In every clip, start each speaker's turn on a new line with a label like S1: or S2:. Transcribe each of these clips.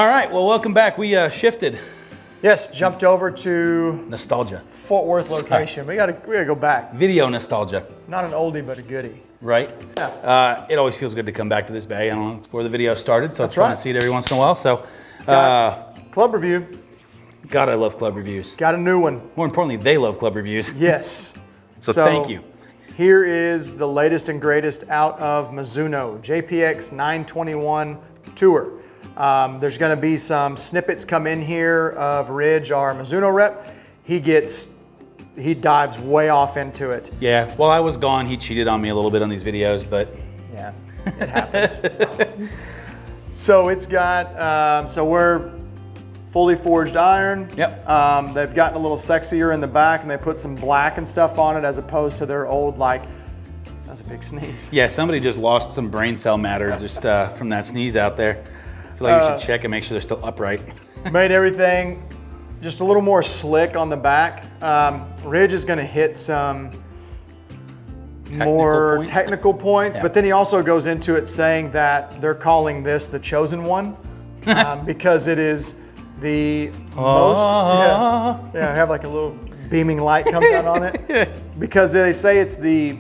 S1: All right, well, welcome back. We shifted.
S2: Yes, jumped over to
S1: Nostalgia.
S2: Fort Worth location. We gotta go back.
S1: Video nostalgia.
S2: Not an oldie, but a goodie.
S1: Right?
S2: Yeah.
S1: It always feels good to come back to this bag. I don't know, it's where the video started, so
S2: That's
S1: it's fun
S2: right.
S1: to see it every once in a while. So,
S2: Club review.
S1: God, I love club reviews.
S2: Got a new one.
S1: More importantly, they love club reviews.
S2: Yes.
S1: So thank you.
S2: Here is the latest and greatest out of Mizuno JPX 921 Tour. There's going to be some snippets come in here of Ridge, our Mizuno rep. He dives way off into it.
S1: Yeah, while I was gone, he cheated on me a little bit on these videos, but
S2: yeah, it happens. So it's got, so we're fully forged iron.
S1: Yep.
S2: They've gotten a little sexier in the back, and they put some black and stuff on it as opposed to their old, like, that was a big sneeze.
S1: yeah, somebody just lost some brain cell matter just from that sneeze out there. I feel like you should check and make sure they're still upright.
S2: Made everything just a little more slick on the back. Ridge is gonna hit some more technical points,
S1: Yeah.
S2: but then he also goes into it saying that they're calling this the chosen one because it is the most, have like a little beaming light comes out on it. Because they say it's the,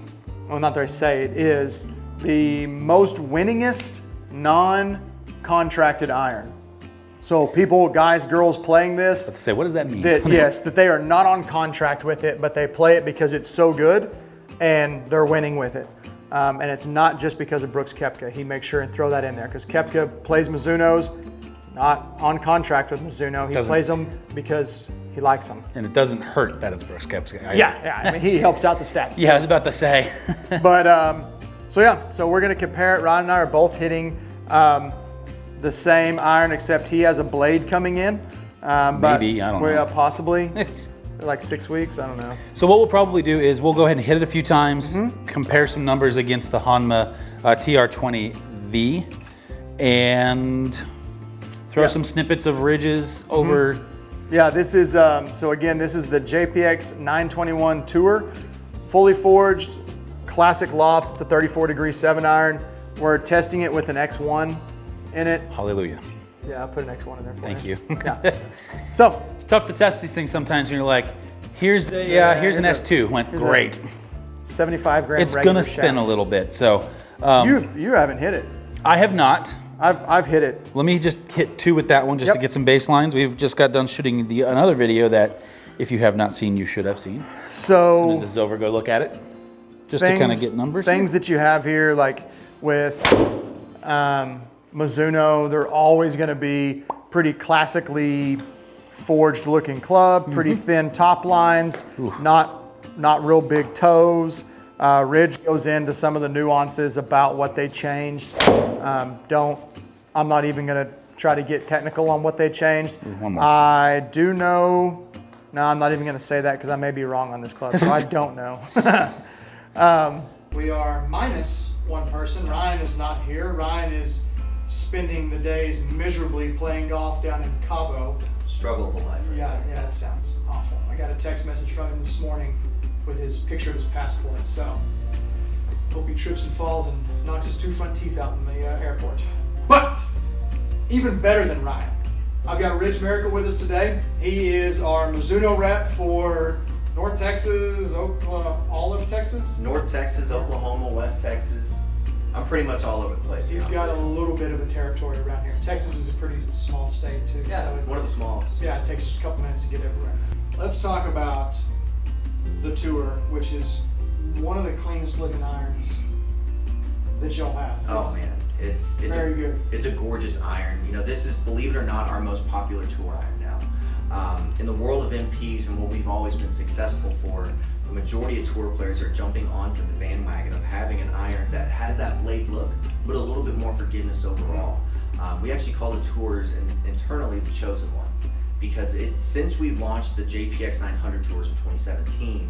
S2: well, not they say, it is the most winningest non-contracted iron. So people, guys, girls playing this,
S1: Let's say, what does that mean?
S2: yes, that they are not on contract with it, but they play it because it's so good and they're winning with it. And it's not just because of Brooks Koepka. He makes sure and throw that in there because Koepka plays Mizunos, not on contract with Mizuno. He plays them because he likes them.
S1: And it doesn't hurt that it's Brooks Koepka.
S2: Yeah, I mean, he helps out the stats too.
S1: Yeah, I was about to say.
S2: But, so we're gonna compare it. Ron and I are both hitting the same iron, except he has a blade coming in.
S1: Maybe, I don't know.
S2: Possibly. Like 6 weeks, I don't know.
S1: So what we'll probably do is we'll go ahead and hit it a few times, compare some numbers against the Hanma TR20V, and throw some snippets of Ridges over.
S2: Yeah, this is, so again, this is the JPX 921 Tour, fully forged, classic lofts. It's a 34-degree 7-iron. We're testing it with an X1 in it.
S1: Hallelujah.
S2: Yeah, I'll put an X1 in there for
S1: Thank you.
S2: Yeah. So
S1: It's tough to test these things sometimes when you're like, here's an S2. Went great.
S2: 75 gram.
S1: It's gonna spin a little bit. So
S2: you haven't hit it.
S1: I have not.
S2: I've hit it.
S1: Let me just hit 2 with that one just to get some baselines. We've just got done shooting another video that if you have not seen, you should have seen.
S2: So
S1: as soon as this is over, go look at it. Just to kind of get numbers.
S2: Things that you have here, like with Mizuno, they're always going to be pretty classically forged looking club, pretty thin top lines, not real big toes. Ridge goes into some of the nuances about what they changed. I'm not even going to try to get technical on what they changed.
S1: One more.
S2: I do know, no, I'm not even going to say that because I may be wrong on this club, so I don't know. We are minus one person. Ryan is not here. Ryan is spending the days miserably playing golf down in Cabo.
S3: Struggle of a life. Right
S2: Yeah, that sounds awful. I got a text message from him this morning with his picture of his passport. So hope he trips and falls and knocks his 2 front teeth out in the airport. But even better than Ryan, I've got Ridge Miracle with us today. He is our Mizuno rep for North Texas, Oklahoma, all of Texas.
S3: North Texas, Oklahoma, West Texas. I'm pretty much all over the place.
S2: He's got a little bit of a territory around here. Texas is a pretty small state too.
S3: Yeah,
S2: so
S3: one of the smallest.
S2: Yeah, it takes just a couple minutes to get everywhere. Let's talk about the Tour, which is one of the cleanest looking irons that you'll have.
S3: Oh man, it's
S2: very good.
S3: It's a gorgeous iron. You know, this is, believe it or not, our most popular tour iron now. In the world of MPs and what we've always been successful for, the majority of tour players are jumping onto the bandwagon of having an iron that has that blade look, but a little bit more forgiveness overall. We actually call the tours internally the chosen one, because since we launched the JPX 900 tours in 2017,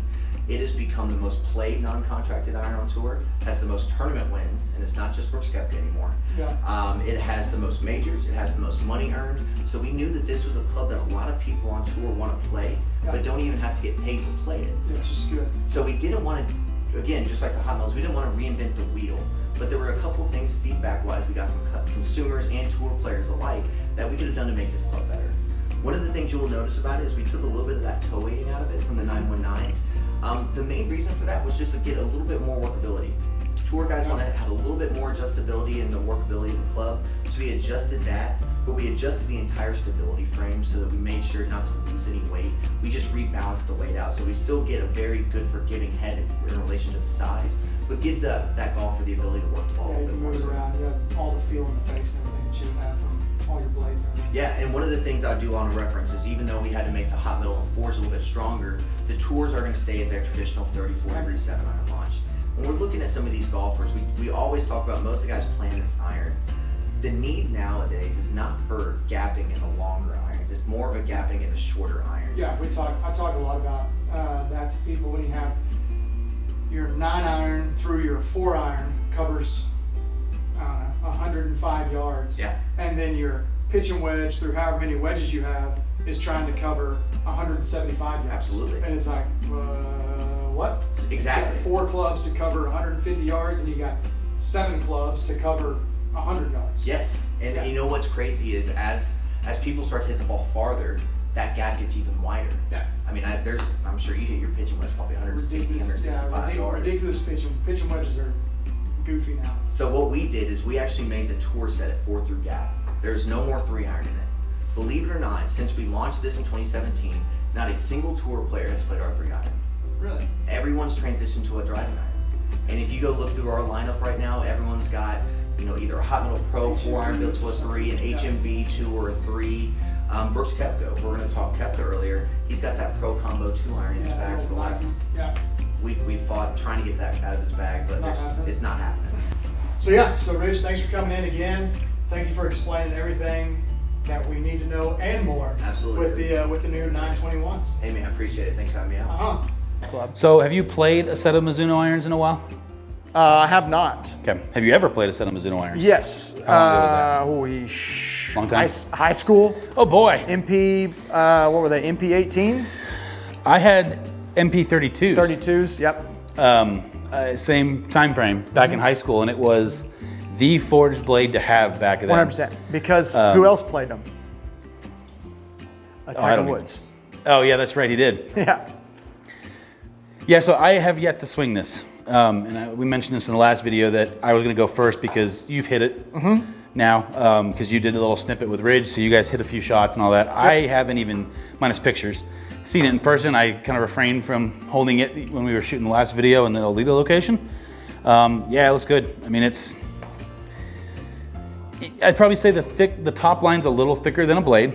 S3: it has become the most played non-contracted iron on tour, has the most tournament wins, and it's not just Brooks Koepka anymore.
S2: Yeah.
S3: It has the most majors, it has the most money earned, so we knew that this was a club that a lot of people on tour want to play, but don't even have to get paid to play it.
S2: Yeah, it's just good.
S3: So we didn't want to again, just like the hot mills, we didn't want to reinvent the wheel. But there were a couple things feedback-wise we got from consumers and tour players alike that we could have done to make this club better. One of the things you'll notice about it is we took a little bit of that toe weighting out of it from the 919. The main reason for that was just to get a little bit more workability. Tour guys want to have a little bit more adjustability in the workability of the club, so we adjusted that, but we adjusted the entire stability frame so that we made sure not to lose any weight. We just rebalanced the weight out, so we still get a very good forgiving head in relation to the size, but gives that golfer the ability to work the ball
S2: Yeah,
S3: a
S2: you
S3: bit
S2: can
S3: more.
S2: move it around. You have all the feel in the face and everything that you would have from all your blades and everything.
S3: Yeah, and one of the things I do want to reference is even though we had to make the hot metal and fours a little bit stronger, the tours are going to stay at their traditional 34 degree 7-iron launch. When we're looking at some of these golfers, we always talk about most of the guys playing this iron. The need nowadays is not for gapping in the longer irons, it's more of a gapping in the shorter irons.
S2: Yeah, I talk a lot about that to people when you have your 9-iron through your 4-iron covers, I don't know, 105 yards.
S3: Yeah.
S2: And then your pitch and wedge through however many wedges you have is trying to cover 175 yards.
S3: Absolutely.
S2: And it's like, what?
S3: Exactly.
S2: You got 4 clubs to cover 150 yards, and you got 7 clubs to cover 100 yards.
S3: Yes, and you know what's crazy is as people start to hit the ball farther, that gap gets even wider.
S2: Yeah.
S3: I mean, I'm sure you hit your pitching wedge probably 160, 165 yards.
S2: Ridiculous pitch and wedges are goofy now.
S3: So what we did is we actually made the tour set at 4 through gap. There's no more 3-iron in it. Believe it or not, since we launched this in 2017, not a single tour player has played our 3-iron.
S2: Really?
S3: Everyone's transitioned to a driving iron. And if you go look through our lineup right now, everyone's got, either a Hot Metal Pro 4-iron built to a 3, an HMB 2 or a 3. Brooks Koepka, we're going to talk Koepka earlier. He's got that Pro Combo 2-iron in his bag for the last.
S2: Yeah.
S3: We've fought trying to get that out of his bag, but it's not happening.
S2: So Rich, thanks for coming in again. Thank you for explaining everything that we need to know and more.
S3: Absolutely.
S2: With the new 921s.
S3: Hey man, I appreciate it. Thanks for having me out.
S1: So have you played a set of Mizuno irons in a while?
S2: I have not.
S1: Okay. Have you ever played a set of Mizuno irons?
S2: Yes.
S1: How long ago Long time?
S2: High school.
S1: Oh boy.
S2: MP, what were they? MP18s?
S1: I had MP32s.
S2: 32s, yep.
S1: Same time frame back in high school, and it was the forged blade to have back then.
S2: 100%. Because who else played them? Tiger
S1: don't
S2: Woods.
S1: Oh yeah, that's right, he did.
S2: Yeah.
S1: Yeah, so I have yet to swing this. We mentioned this in the last video that I was going to go first because you've hit it now, because you did a little snippet with Ridge, so you guys hit a few shots and all that. Yep. I haven't even, minus pictures, seen it in person. I kind of refrained from holding it when we were shooting the last video in the Alita location. Yeah, it looks good. I mean, I'd probably say the top line's a little thicker than a blade.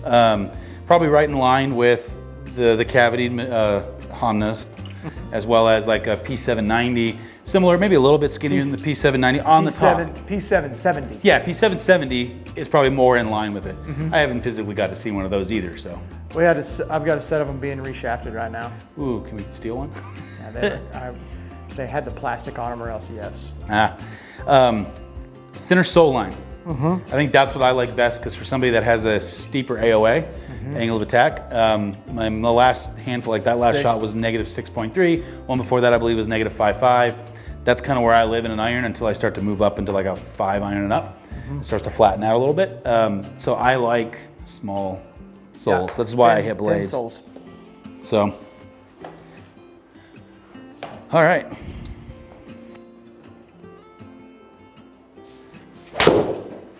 S1: Probably right in line with the cavity Hondas, as well as like a P790, similar, maybe a little bit skinnier than the P790 on the top.
S2: P770.
S1: Yeah, P770 is probably more in line with it. I haven't physically got to see one of those either, so.
S2: I've got a set of them being reshafted right now.
S1: Ooh, can we steal one?
S2: Yeah, they had the plastic on them, or else yes.
S1: Thinner sole line. I think that's what I like best, because for somebody that has a steeper AOA, angle of attack, the last handful, like that last shot was negative 6.3. One before that, I believe, was negative 5.5. That's kind of where I live in an iron until I start to move up into like a 5-iron and up. It starts to flatten out a little bit. So I like small soles. That's why I hit blades.
S2: Thin soles.
S1: So, all right.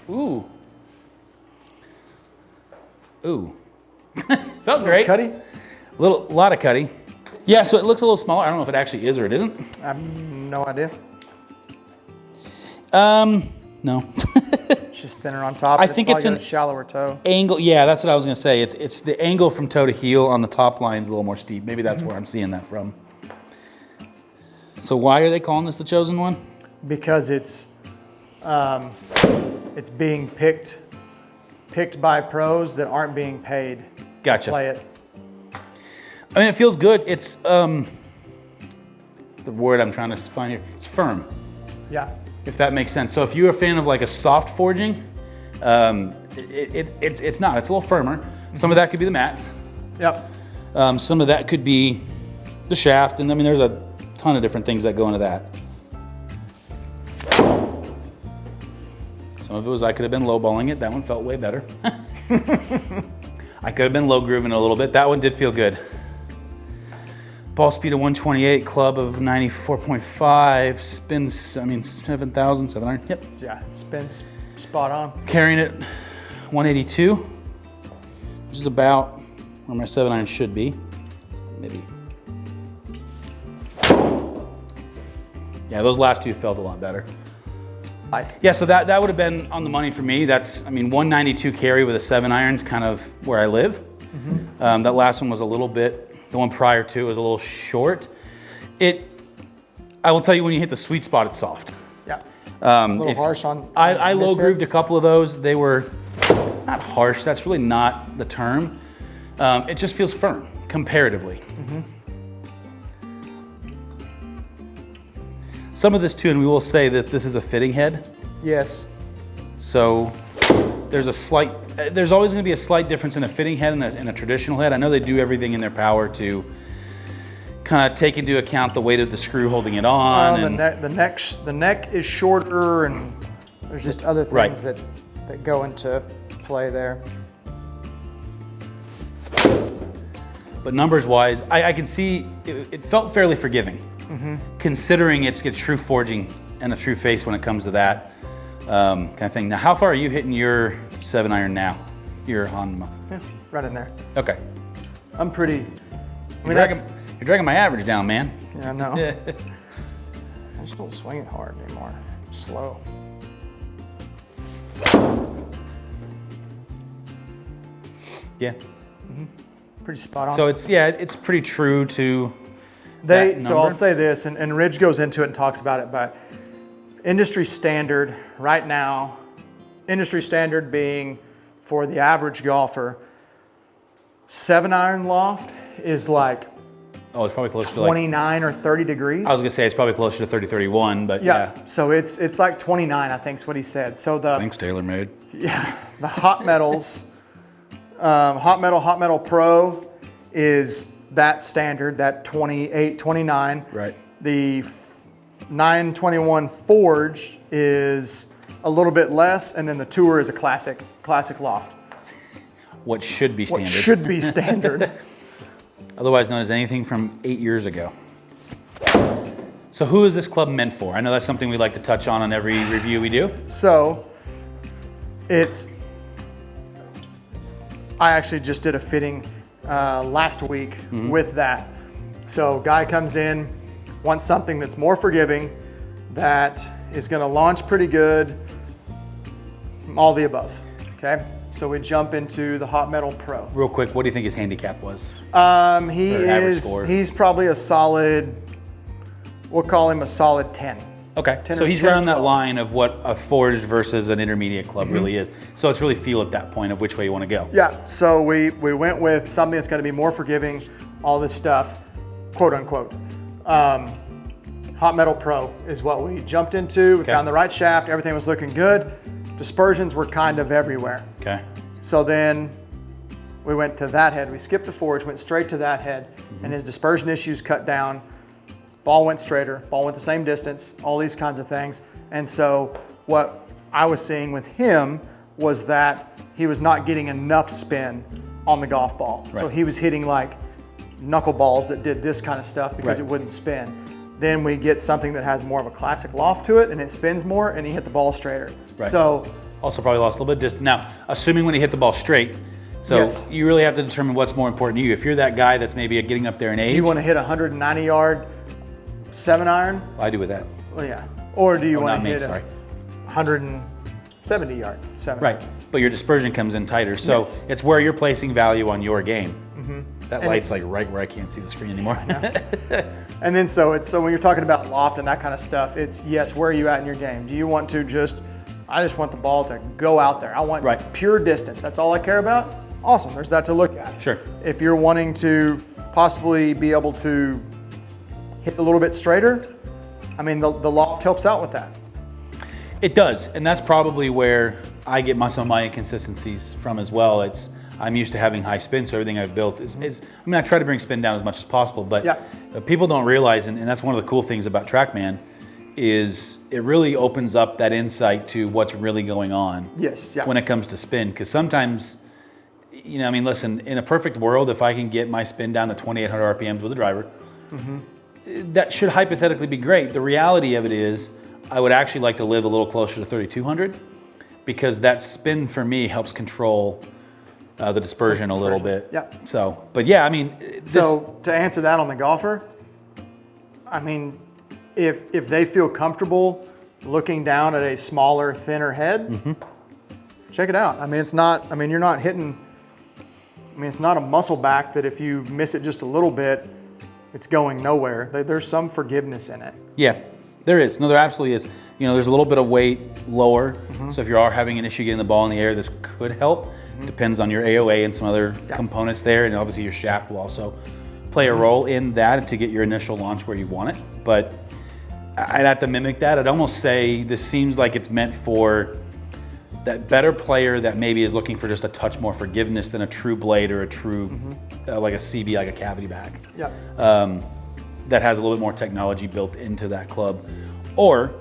S1: Ooh. Ooh. Felt great.
S2: Cutty?
S1: A lot of cutty. Yeah, so it looks a little smaller. I don't know if it actually is or it isn't.
S2: I have no idea.
S1: No.
S2: It's just thinner on top.
S1: I think it's
S2: a shallower toe.
S1: Angle. Yeah, that's what I was gonna say. It's the angle from toe to heel on the top line is a little more steep. Maybe that's where I'm seeing that from. So why are they calling this the chosen one?
S2: Because it's being picked by pros that aren't being paid
S1: Gotcha.
S2: to play it.
S1: I mean, it feels good. It's the word I'm trying to find here. It's firm.
S2: Yeah.
S1: If that makes sense. So if you're a fan of like a soft forging, it's not. It's a little firmer. Some of that could be the mats.
S2: Yep.
S1: Some of that could be the shaft. And I mean, there's a ton of different things that go into that. Some of it was I could have been lowballing it. That one felt way better. I could have been low grooving a little bit. That one did feel good. Ball speed of 128, club of 94.5, spins, I mean, 7,000, 7 iron, yep.
S2: Yeah, it spins spot on.
S1: Carrying it 182, which is about where my 7 iron should be, maybe. Yeah, those last two felt a lot better. Yeah, so that would have been on the money for me. That's, I mean, 192 carry with a 7 iron is kind of where I live. Mm-hmm. That last one was a little bit, the one prior to was a little short. I will tell you, when you hit the sweet spot, it's soft.
S2: Yeah. A little harsh on
S1: I low grooved a couple of those. They were not harsh. That's really not the term. It just feels firm comparatively. Mm-hmm. Some of this too, and we will say that this is a fitting head.
S2: Yes.
S1: So there's always going to be a slight difference in a fitting head and a traditional head. I know they do everything in their power to kind of take into account the weight of the screw holding it on.
S2: The neck is shorter, and there's just other things that go into play there.
S1: But numbers wise, I can see it felt fairly forgiving, considering it's true forging and a true face when it comes to that kind of thing. Now, how far are you hitting your 7 iron now? Your Hanma?
S2: Yeah, right in there.
S1: Okay.
S2: I'm pretty.
S1: You're dragging my average down, man.
S2: Yeah, I know. I just don't swing it hard anymore. I'm slow.
S1: Yeah.
S2: Pretty spot on.
S1: So it's pretty true to
S2: So I'll say this, and Ridge goes into it and talks about it, but industry standard right now, industry standard being for the average golfer, 7 iron loft is like
S1: it's probably closer to
S2: 29 or 30 degrees.
S1: I was gonna say it's probably closer to 30, 31, but yeah.
S2: So it's like 29, I think is what he said. So
S1: Thanks, TaylorMade.
S2: Yeah, the hot metals, hot metal pro is that standard, that 28, 29.
S1: Right.
S2: The 921 forged is a little bit less, and then the tour is a classic loft.
S1: What should be standard.
S2: What should be standard.
S1: Otherwise known as anything from 8 years ago. So who is this club meant for? I know that's something we like to touch on every review we do.
S2: So I actually just did a fitting last week with that. So guy comes in, wants something that's more forgiving, that is gonna launch pretty good, all the above, okay? So we jump into the Hot Metal Pro.
S1: Real quick, what do you think his handicap was?
S2: He's probably a solid, we'll call him a solid 10.
S1: Okay, so he's right on that line of what a forged versus an intermediate club really is. So it's really feel at that point of which way you want to go.
S2: Yeah, so we went with something that's going to be more forgiving, all this stuff, quote unquote. Hot Metal Pro is what we jumped into. We found the right shaft, everything was looking good. Dispersions were kind of everywhere.
S1: Okay.
S2: So then we went to that head. We skipped the forge, went straight to that head, and his dispersion issues cut down. Ball went straighter, ball went the same distance, all these kinds of things. And so what I was seeing with him was that he was not getting enough spin on the golf ball. Right. So he was hitting like knuckleballs that did this kind of stuff because it wouldn't spin. Then we get something that has more of a classic loft to it and it spins more and he hit the ball straighter.
S1: Right.
S2: So
S1: also probably lost a little bit of distance. Now, assuming when he hit the ball straight, so you really have to determine what's more important to you. If you're that guy that's maybe getting up there in age.
S2: Do you want to hit a 190 yard 7 iron?
S1: I do with that.
S2: Well, yeah. Or do you want to hit
S1: a
S2: 170 yard 7
S1: Right, but your dispersion comes in tighter. So it's where you're placing value on your game. That light's like right where I can't see the screen anymore.
S2: And then so when you're talking about loft and that kind of stuff, it's where are you at in your game? Do you want to I just want the ball to go out there. I want pure distance. That's all I care about. Awesome, there's that to look at.
S1: Sure.
S2: If you're wanting to possibly be able to hit a little bit straighter, I mean, the loft helps out with that.
S1: It does, and that's probably where I get some of my inconsistencies from as well. I'm used to having high spin, so everything I've built is I mean, I try to bring spin down as much as possible, but
S2: Yeah.
S1: people don't realize, and that's one of the cool things about TrackMan, is it really opens up that insight to what's really going on
S2: Yes, yeah.
S1: when it comes to spin. Because sometimes, you know, I mean, listen, in a perfect world, if I can get my spin down to 2,800 RPMs with a driver, that should hypothetically be great. The reality of it is, I would actually like to live a little closer to 3,200, because that spin for me helps control the dispersion a little bit.
S2: Yeah.
S1: So, but yeah, I mean,
S2: So to answer that on the golfer, I mean, if they feel comfortable looking down at a smaller, thinner head, check it out. I mean, it's not. I mean, you're not hitting. I mean, it's not a muscle back that if you miss it just a little bit, it's going nowhere. There's some forgiveness in it.
S1: yeah, there is. No, there absolutely is. You know, there's a little bit of weight lower. So if you are having an issue getting the ball in the air, this could help. Depends on your AOA and some other components there, and obviously your shaft will also play a role in that to get your initial launch where you want it. But I'd have to mimic that. I'd almost say this seems like it's meant for that better player that maybe is looking for just a touch more forgiveness than a true blade or a true, like a CB, like a cavity back.
S2: Yeah.
S1: That has a little bit more technology built into that club. Or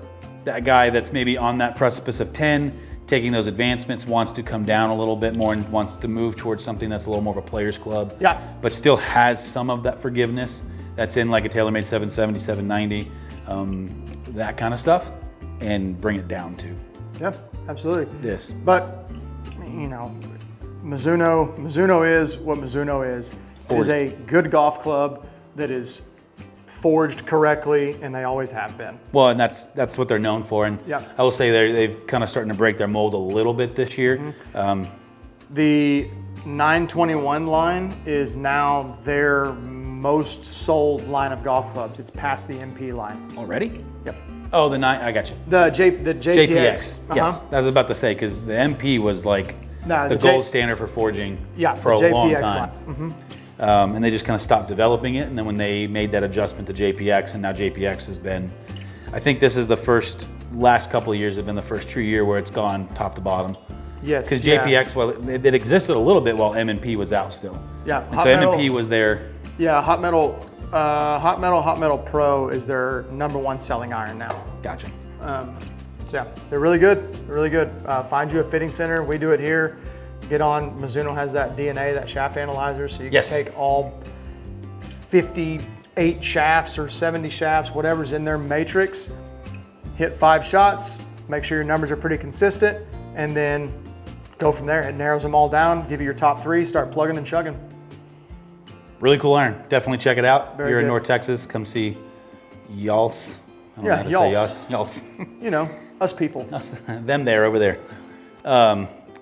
S1: that guy that's maybe on that precipice of 10, taking those advancements, wants to come down a little bit more and wants to move towards something that's a little more of a player's club.
S2: Yeah.
S1: But still has some of that forgiveness that's in like a TaylorMade 770, 790, that kind of stuff, and bring it down to
S2: Yeah, absolutely.
S1: this.
S2: But, you know, Mizuno is what Mizuno is. It is a good golf club that is forged correctly, and they always have been.
S1: Well, and that's what they're known for. And
S2: Yeah.
S1: I will say they've kind of starting to break their mold a little bit this year.
S2: The 921 line is now their most sold line of golf clubs. It's past the MP line.
S1: Already?
S2: Yep.
S1: Oh, the 9, I got you.
S2: The JPX.
S1: JPX. Yes, I was about to say, because the MP was like
S2: No,
S1: the
S2: the
S1: gold standard for forging for
S2: the
S1: a long
S2: JPX
S1: time.
S2: line.
S1: And they just kind of stopped developing it. And then when they made that adjustment to JPX, and now JPX has been, I think this is the last couple of years have been the first true year where it's gone top to bottom.
S2: Yes.
S1: Because JPX, well, it existed a little bit while M&P was out still.
S2: Yeah.
S1: And so M&P was there.
S2: Yeah, Hot Metal Pro is their #1 selling iron now.
S1: Gotcha.
S2: So yeah, they're really good. They're really good. Find you a fitting center. We do it here. Get on. Mizuno has that DNA, that shaft analyzer, so you can take all 58 shafts or 70 shafts, whatever's in their matrix. Hit 5 shots. Make sure your numbers are pretty consistent, and then go from there. It narrows them all down. Give you your top 3. Start plugging and chugging.
S1: Really cool iron. Definitely check it out.
S2: Very
S1: You're in
S2: good.
S1: North Texas, come see Yals. I don't know
S2: Yeah,
S1: how to say
S2: Yals.
S1: Yals.
S2: You know, us people.
S1: Them there, over there.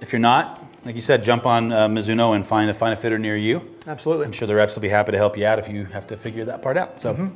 S1: If you're not, like you said, jump on Mizuno and find a fitter near you.
S2: Absolutely.
S1: I'm sure the reps will be happy to help you out if you have to figure that part out. So